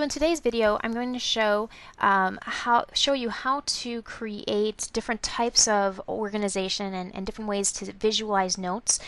in today's video, I'm going to show you how to create different types of organization and different ways to visualize notes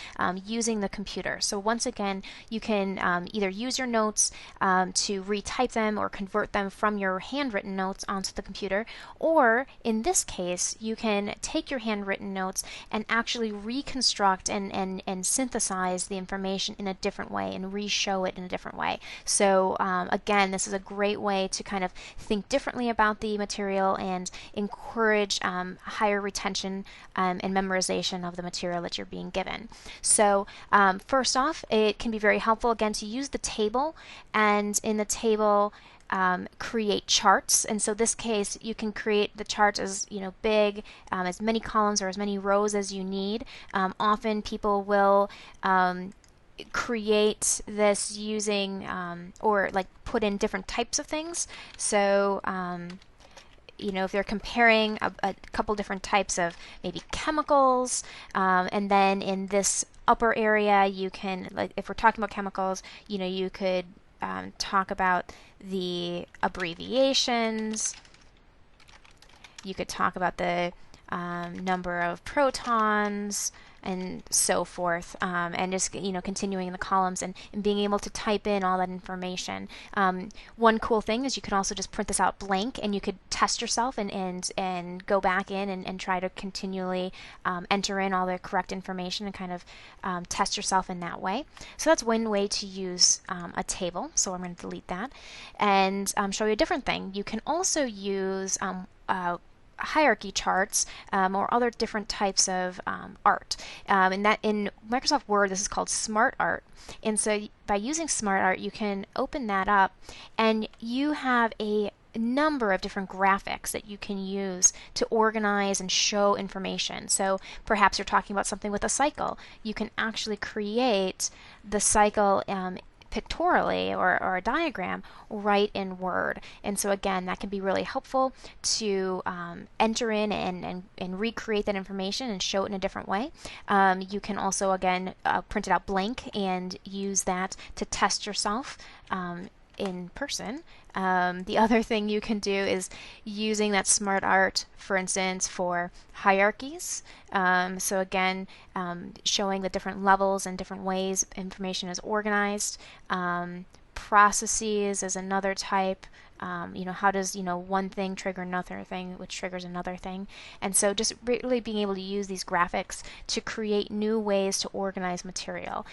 using the computer. So once again, you can either use your notes to retype them or convert them from your handwritten notes onto the computer, or in this case, you can take your handwritten notes and actually reconstruct and synthesize the information in a different way and re-show it in a different way. So again, this is a great way to kind of think differently about the material and encourage higher retention and memorization of the material that you're being given. So first off, it can be very helpful again to use the table, and in the table create charts. And so this case, you can create the charts as big, as many columns or as many rows as you need. Often people will create this using or like put in different types of things. So if they're comparing a couple different types of maybe chemicals, and then in this upper area you can, like if we're talking about chemicals, you could talk about the abbreviations. You could talk about the number of protons and so forth, and just continuing in the columns and being able to type in all that information. One cool thing is you could also just print this out blank, and you could test yourself and go back in and try to continually enter in all the correct information and kind of test yourself in that way. So that's one way to use a table. So I'm going to delete that and show you a different thing. You can also use hierarchy charts or other different types of art. And that in Microsoft Word, this is called Smart Art. And so by using Smart Art, you can open that up, and you have a number of different graphics that you can use to organize and show information. So perhaps you're talking about something with a cycle. You can actually create the cycle pictorially or a diagram right in Word. And so again, that can be really helpful to enter in and recreate that information and show it in a different way. You can also again print it out blank and use that to test yourself in person. The other thing you can do is using that Smart Art, for instance, for hierarchies. So again, showing the different levels and different ways information is organized. Processes is another type. How does one thing trigger another thing, which triggers another thing. And so just really being able to use these graphics to create new ways to organize material,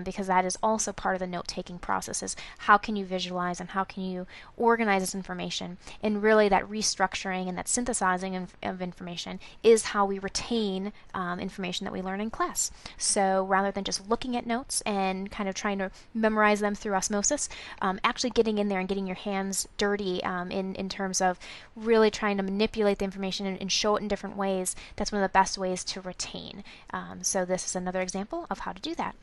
because that is also part of the note-taking process. Is how can you visualize and how can you organize this information? And really that restructuring and that synthesizing of information is how we retain information that we learn in class. So rather than just looking at notes and kind of trying to memorize them through osmosis, actually getting in there and getting your hands dirty in terms of really trying to manipulate the information and show it in different ways. That's one of the best ways to retain. So this is another example of how to do that.